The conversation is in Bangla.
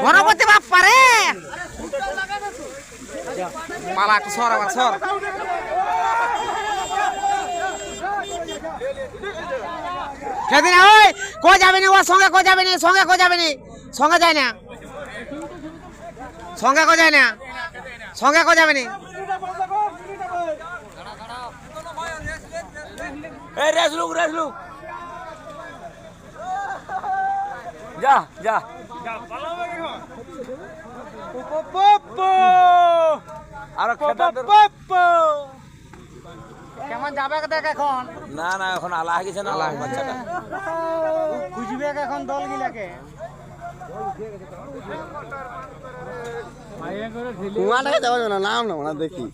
গণপতি বাপ্পা রে পালা একটু সর আবার সর সেদিন ওই কো যাবে না ওর সঙ্গে কো যাবে না সঙ্গে কো যাবে না সঙ্গে যায় না সঙ্গে কো যায় না সঙ্গে কো যাবে না এই রেস লুক যা যা আর কেমন যাবে দেখ এখন না না এখন আলা গেছে না বাচ্চাটা খুঁজবে এখন দল গিলাকে কুয়াটাকে যাওয়া যাবে না নাম না দেখি